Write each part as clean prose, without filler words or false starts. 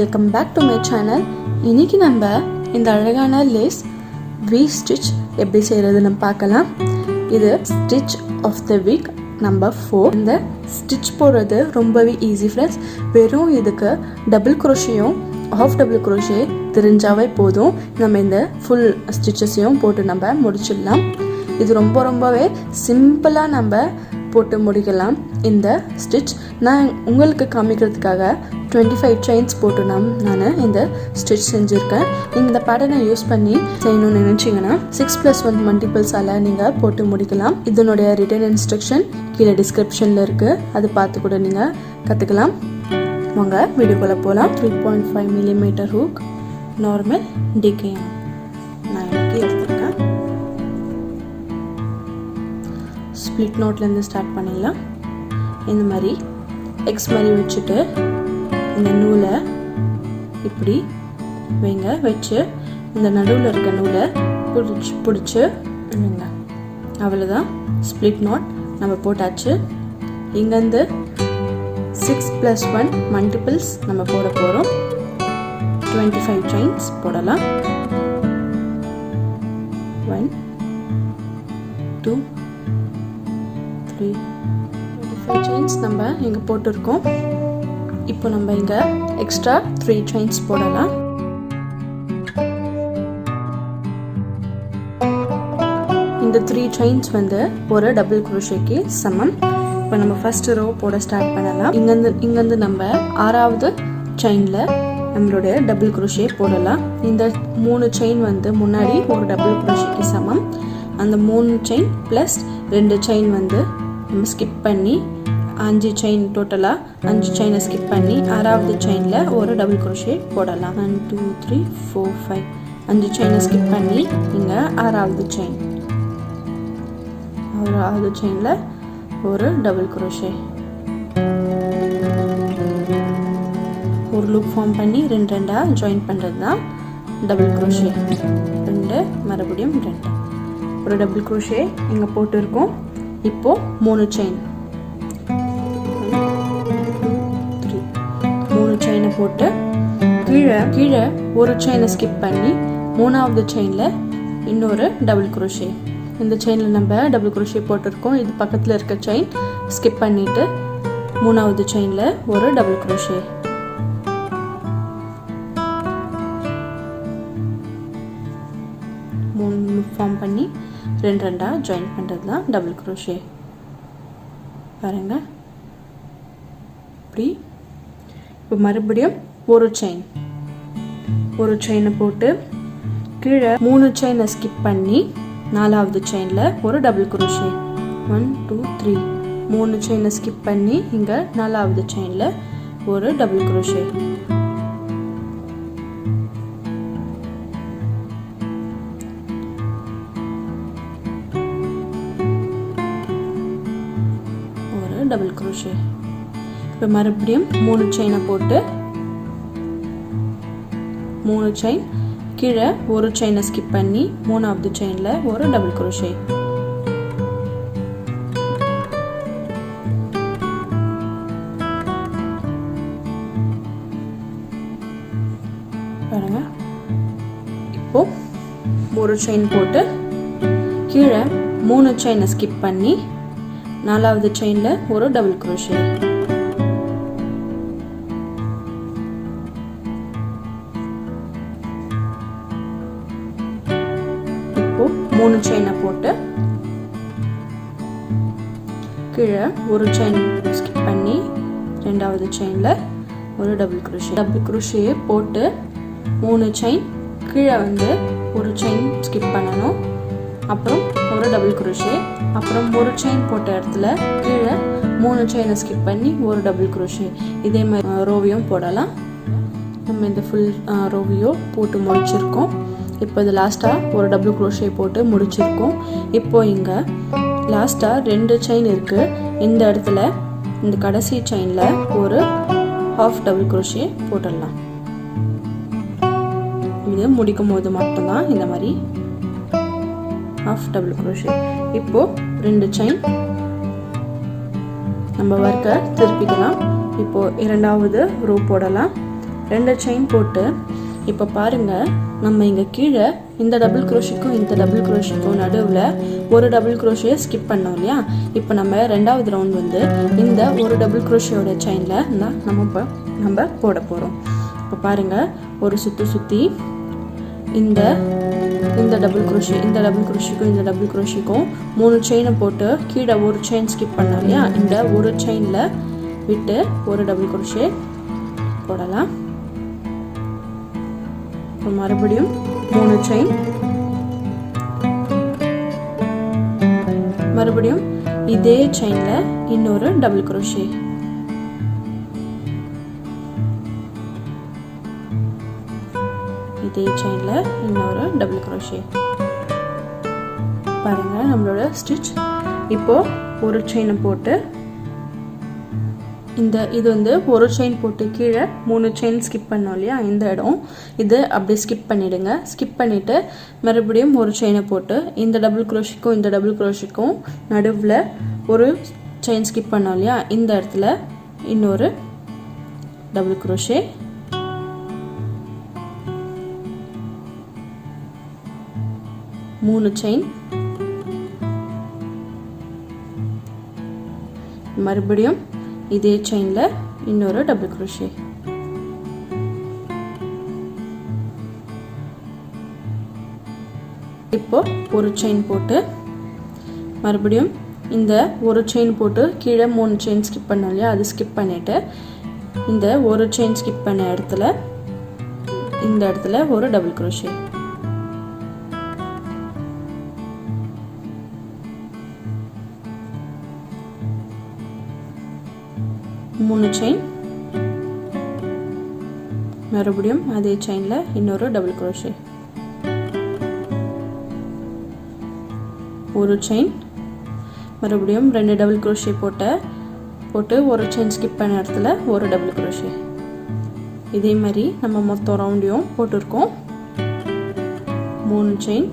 Welcome back to my channel. இன்றைக்கி நம்ம இந்த அழகான லேஸ் வி ஸ்டிச் எப்படி செய்கிறது நம்ம பார்க்கலாம். இது stitch of the week number 4. இந்த ஸ்டிச் போடுறது ரொம்பவே ஈஸி ஃப்ரெண்ட்ஸ். வெறும் இதுக்கு டபுள் குரோஷேயும் ஹாஃப் டபுள் குரோஷே தெரிஞ்சாவே போதும். நம்ம இந்த ஃபுல் ஸ்டிச்சஸையும் போட்டு நம்ம முடிச்சிடலாம். இது ரொம்பவே சிம்பிளாக நம்ம போட்டு முடிக்கலாம். இந்த ஸ்டிச் நான் உங்களுக்கு காமிக்கிறதுக்காக 25 செயின்ஸ் போட்டு நான் இந்த ஸ்டிச் செஞ்சுருக்கேன். இந்த பேட்டர்னை யூஸ் பண்ணி செய்யணும்னு நினச்சிங்கன்னா 6+1 மல்டிபிள்ஸால் நீங்கள் போட்டு முடிக்கலாம். இதனுடைய ரிட்டன் இன்ஸ்ட்ரக்ஷன் கீழே டிஸ்கிரிப்ஷனில் இருக்குது, அது பார்த்து கூட நீங்கள் கற்றுக்கலாம். வாங்க வீடியோக்குள்ளே போகலாம். 3.5 mm ஹூக், நார்மல் டிகேஎம் நான் எனக்கு எடுத்துருக்கேன். ஸ்ப்ளிட் நோட்லேருந்து ஸ்டார்ட் பண்ணிடலாம். இந்த மாதிரி எக்ஸ் மாதிரி வச்சுட்டு இந்த நூலை இப்படி வைங்க. வச்சு இந்த நடுவில் இருக்க நூலை பிடிச்சி வைங்க. அவ்வளோதான், ஸ்ப்ளிட் நோட் நம்ம போட்டாச்சு. இங்கேருந்து 6+1 மல்டிபிள்ஸ் நம்ம போட போகிறோம். 25 செயின்ஸ் போடலாம். 1 2 3 25 செயின்ஸ் நம்ம இங்கே போட்டிருக்கோம். இப்போ நம்ம இங்கே எக்ஸ்ட்ரா 3 செயின்ஸ் போடலாம். இந்த 3 செயின்ஸ் ஒரு டபுள் குரோஷேக்கு சமம். இப்போ நம்ம ஃபர்ஸ்ட் ரோ போட ஸ்டார்ட் பண்ணலாம். இங்கேருந்து நம்ம 6வது செயினில் நம்மளுடைய டபுள் குரோஷே போடலாம். இந்த 3 செயின் முன்னாடி ஒரு டபுள் குரோஷேக்கு சமம். அந்த 3 செயின் ப்ளஸ் 2 செயின் நம்ம ஸ்கிப் பண்ணி 5 செயின், டோட்டலாக 5 செயினை ஸ்கிப் பண்ணி 6வது செயினில் ஒரு டபுள் குரோஷே போடலாம். 1 2 3 4 5 5 செயினை ஸ்கிப் பண்ணி இங்கே 6வது செயின், 6வது செயினில் ஒரு டபுள் குரோஷே, ஒரு லூப் ஃபார்ம் பண்ணி 2 ஜாயின் பண்ணுறது தான் டபுள் குரோஷே. 2 மறுபடியும் 2 ஒரு டபுள் குரோஷே இங்கே போட்டிருக்கோம். இப்போது 3 செயின், 3 செயினை போட்டு கீழே ஒரு செயினை ஸ்கிப் பண்ணி 3வது செயினில் இன்னொரு டபுள் குரோஷே. இந்த செயினில் நம்ம டபுள் குரோஷே போட்டிருக்கோம். இது பக்கத்தில் இருக்க செயின் ஸ்கிப் பண்ணிவிட்டு 3வது செயினில் ஒரு டபுள் குரோஷே. ஃபார்ம் பண்ணி 2 ஜாயின் பண்ணுறது தான் டபுள் குரோஷே. பாருங்க இப்படி. இப்போ மறுபடியும் ஒரு செயினை போட்டு கீழே 3 செயினை ஸ்கிப் பண்ணி 4வது செயினில் ஒரு டபுள் குரோஷே. 1 2 3 3 செயினை ஸ்கிப் பண்ணி இங்கே 4வது செயினில் ஒரு டபுள் குரோஷே. Double crochet. இப்போ மறுபடியும் 3 செயினை போட்டு 3 செயின் கீழே ஒரு செயினை ஸ்கிப் பண்ணி 3வது செயினில் ஒரு டபுள் குரோஷே. பாருங்க, இப்போ ஒரு செயின் போட்டு கீழே 3 செயினை ஸ்கிப் பண்ணி 4வது செயினில் ஒரு டபுள் குரோஷே. இப்போ 3 செயினை போட்டு கீழே ஒரு செயின் ஸ்கிப் பண்ணி 2வது செயினில் ஒரு டபுள் குரோஷே. டபுள் குரோஷே போட்டு 3 செயின் கீழே ஒரு செயின் ஸ்கிப் பண்ணணும். அப்புறம் ஒரு டபுள் குரோஷே. அப்புறம் ஒரு செயின் போட்ட இடத்துல கீழே 3 செயினை ஸ்கிப் பண்ணி ஒரு டபுள் குரோஷே. இதே மாதிரி ரோவையும் போடலாம். நம்ம இந்த ஃபுல் ரோவையும் போட்டு முடிச்சிருக்கோம். இப்போ இது லாஸ்ட்டாக ஒரு டபுள் குரோஷே போட்டு முடிச்சிருக்கோம். இப்போ இங்கே லாஸ்ட்டாக 2 செயின் இருக்குது. இந்த இடத்துல இந்த கடைசி செயினில் ஒரு ஹாஃப் டபுள் குரோஷே போட்டுடலாம். இது முடிக்கும் போது மட்டும்தான் இந்த மாதிரி ஹாஃப் டபுள் குரோஷே. இப்போ 2 செயின் நம்ம ஒர்க்கை திருப்பிக்கலாம். இப்போ 2வது ரோ போடலாம். 2 செயின் போட்டு இப்போ பாருங்க நம்ம இங்க கீழே இந்த டபுள் க்ரோஷேக்கும் இந்த டபுள் க்ரோஷேக்கும் நடுவுல ஒரு டபுள் க்ரோஷே ஸ்கிப் பண்ணோம் இல்லையா? இப்போ நம்ம ரெண்டாவது ரவுண்ட் வந்து இந்த ஒரு டபுள் க்ரோஷேயோட செயின்ல நம்ம போட போறோம். இப்போ பாருங்க ஒரு சுத்தி இந்த டபுள் க்ரோஷே இந்த டபுள் க்ரோஷேக்கும் 3 செயினை போட்டு கீழே ஒரு செயின் ஸ்கிப் பண்ணோம் இல்லையா? இந்த ஒரு செயின்ல விட்டு ஒரு டபுள் க்ரோஷே போடலாம். மறுபடியும் 3 செயின், மறுபடியும் இதே செயின்ல இன்னொரு டபுள் க்ரோஷே, இதே செயின்ல இன்னொரு டபுள் க்ரோஷே. பாருங்க நம்மளோட ஸ்டிச். இப்போ ஒரு செயினை போட்டு இது வந்து ஒரு செயின் போட்டு கீழே 3 செயின் ஸ்கிப் பண்ணோம் இல்லையா? இந்த இடம் இது அப்படியே ஸ்கிப் பண்ணிடுங்க. ஸ்கிப் பண்ணிட்டு மறுபடியும் ஒரு செயினை போட்டு இந்த டபுள் க்ரோஷேக்கும் இந்த டபுள் க்ரோஷேக்கும் நடுவில் ஒரு செயின் ஸ்கிப் பண்ணோம் இல்லையா? இந்த இடத்துல இன்னொரு டபுள் க்ரோஷே, மூணு செயின், மறுபடியும் இதே செயின்ல இன்னொரு டபுள் க்ரோஷே. இப்போ ஒரு செயின் போட்டு மறுபடியும் இந்த ஒரு செயின் போட்டு கீழே 3 செயின் ஸ்கிப் பண்ணோம் இல்லையா? அது ஸ்கிப் பண்ணிட்டு இந்த ஒரு செயின் ஸ்கிப் பண்ண இடத்துல இந்த இடத்துல ஒரு டபுள் க்ரோஷே. மூணு செயின், மறுபடியும் அதே செயின்ல இன்னொரு டபுள் க்ரோஷே, ஒரு செயின், மறுபடியும் 2 டபுள் க்ரோஷே போட்டு ஒரு செயின் ஸ்கிப் பண்ண இடத்துல ஒரு டபுள் க்ரோஷே. இதே மாதிரி நம்ம மொத்தம் ரவுண்டையும் போட்டிருக்கோம். 3 செயின்,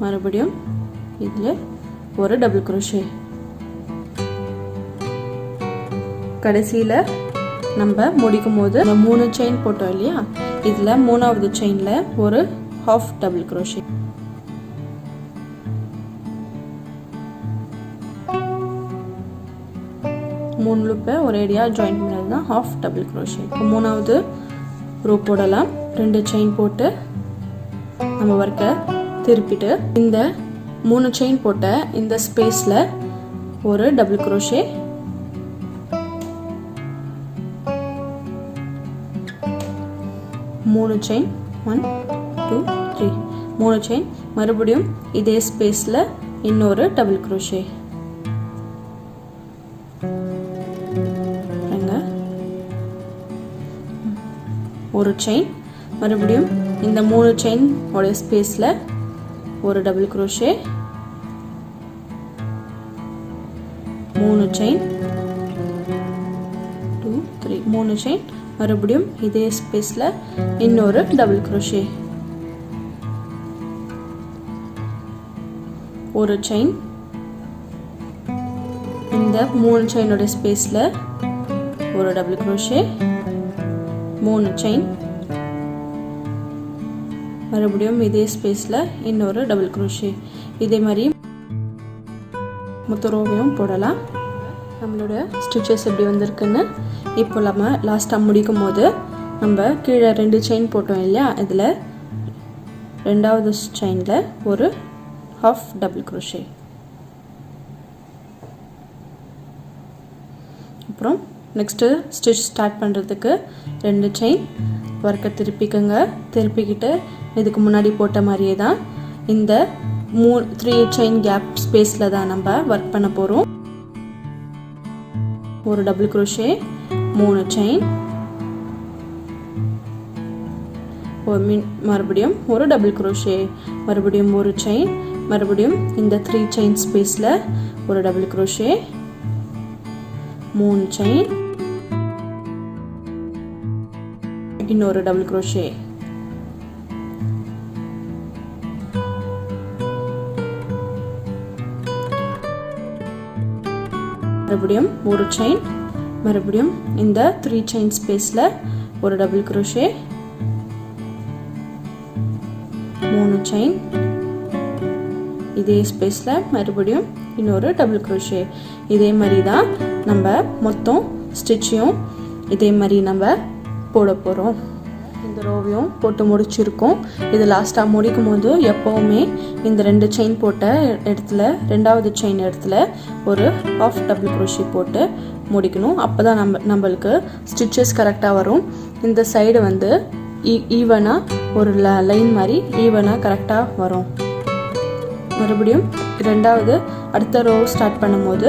மறுபடியும் இதில் ஒரு டபுள் க்ரோஷே. கடைசியில் நம்ம முடிக்கும் போது 3 செயின் போட்டோம் இல்லையா? இதில் 3வது செயினில் ஒரு ஹாஃப் டபுள் க்ரோஷே. மூணு லூப்பை ஒரேடியாக ஜாயின் பண்ணது தான் ஹாஃப் டபுள் க்ரோஷே. இப்போ 3வது ரோ போடலாம். 2 செயின் போட்டு நம்ம ஒர்க்கை திருப்பிட்டு இந்த 3 செயின் போட்ட இந்த ஸ்பேஸில் ஒரு டபுள் க்ரோஷே, 3 செயின், 1 2 3, 3 செயின், மறுபடியும் இதே ஸ்பேஸில் இன்னொரு டபுள் க்ரோஷே. ஒரு செயின், மறுபடியும் இந்த 3 செயின் உடைய ஸ்பேஸில் ஒரு டபுள் க்ரோஷே, 3 செயின், 2 3, 3 செயின், மறுபடியும் இதே ஸ்பேஸில் இன்னொரு டபுள் க்ரோஷே, ஒரு செயின், இந்த 3 செயினோட ஸ்பேஸில் ஒரு டபுள் க்ரோஷே, 3 செயின், மறுபடியும் இதே ஸ்பேஸில் இன்னொரு டபுள் க்ரோஷே. இதே மாதிரி மொத்த ரோவையும் போடலாம். நம்மளோட ஸ்டிச்சஸ் எப்படி வந்திருக்குன்னு இப்போ நம்ம லாஸ்ட்டாக முடிக்கும் போது நம்ம கீழே 2 செயின் போட்டோம் இல்லையா? இதில் 2வது செயினில் ஒரு ஹாஃப் டபுள் க்ரோஷே. அப்புறம் நெக்ஸ்ட்டு ஸ்டிச் ஸ்டார்ட் பண்ணுறதுக்கு 2 செயின் ஒர்க்கை திருப்பிக்கிட்டு இதுக்கு முன்னாடி போட்ட மாதிரியே தான் இந்த 3 செயின் கேப் ஸ்பேஸில் தான் நம்ம ஒர்க் பண்ண போகிறோம். ஒரு டபுள் க்ரோஷே, 3 செயின், மறுபடியும் ஒரு டபுள் க்ரோஷே, மறுபடியும் ஒரு செயின், மறுபடியும் இந்த 3 செயின் ஸ்பேஸில் ஒரு டபுள் க்ரோஷே, 3 செயின், இன்னொரு டபுள் க்ரோஷே, மறுபடியும் ஒரு செயின், மறுபடியும் இந்த 3 செயின் ஸ்பேஸில் ஒரு டபுள் crochet, 3 செயின், இதே ஸ்பேஸ்ல மறுபடியும் இன்னொரு டபுள் crochet. இதே மாதிரி தான் நம்ம மொத்தம் ஸ்டிச்சையும் இதே மாதிரி நம்ம போட போறோம். இந்த ரோவையும் போட்டு முடிச்சிருக்கோம். இது லாஸ்ட்டாக முடிக்கும் போது எப்போவுமே இந்த 2 செயின் போட்ட இடத்துல ரெண்டாவது செயின் இடத்துல ஒரு ஹாஃப் டபுள் crochet போட்டு முடிக்கணும். அப்போ தான் நம்மளுக்கு ஸ்டிச்சஸ் கரெக்டாக வரும். இந்த சைடு வந்து ஈவனாக ஒரு லைன் மாதிரி ஈவனாக கரெக்டாக வரும். மறுபடியும் ரெண்டாவது அடுத்த ரோ ஸ்டார்ட் பண்ணும்போது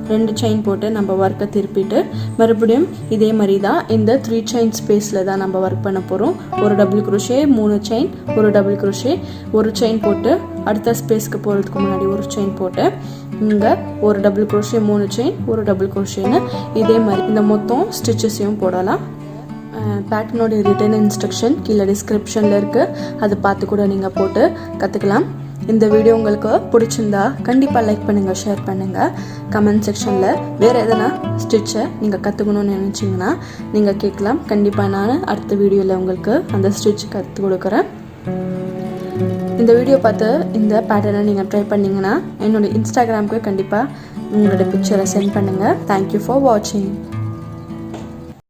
2 செயின் போட்டு நம்ம ஒர்க்கை திருப்பிட்டு மறுபடியும் இதே மாதிரி தான் இந்த 3 செயின் ஸ்பேஸில் தான் நம்ம ஒர்க் பண்ண போகிறோம். ஒரு டபுள் crochet, 3 செயின், ஒரு டபுள் crochet, ஒரு செயின் போட்டு அடுத்த ஸ்பேஸ்க்கு போகிறதுக்கு முன்னாடி ஒரு செயின் போட்டு இங்கே ஒரு டபுள் crochet, 3 செயின், ஒரு டபுள் crochetன்னு இதே மாதிரி இந்த மொத்தம் ஸ்டிச்சஸையும் போடலாம். பேட்டர்னோட ரிட்டன் இன்ஸ்ட்ரக்ஷன் கீழே டிஸ்கிரிப்ஷனில் இருக்குது. அதை பார்த்து கூட நீங்கள் போட்டு கற்றுக்கலாம். இந்த வீடியோ உங்களுக்கு பிடிச்சிருந்தா கண்டிப்பாக லைக் பண்ணுங்கள், ஷேர் பண்ணுங்கள். கமெண்ட் செக்ஷனில் வேறு எதனா ஸ்டிச்சை நீங்கள் கற்றுக்கணும்னு நினச்சிங்கன்னா நீங்கள் கேட்கலாம். கண்டிப்பாக நான் அடுத்த வீடியோவில் உங்களுக்கு அந்த ஸ்டிச் கற்றுக் கொடுக்குறேன். இந்த வீடியோ பார்த்து இந்த பேட்டர்னை நீங்கள் ட்ரை பண்ணிங்கன்னா என்னோடய இன்ஸ்டாகிராமுக்கு கண்டிப்பாக உங்களோட பிக்சரை சென்ட் பண்ணுங்கள். தேங்க்யூ ஃபார் வாட்சிங்.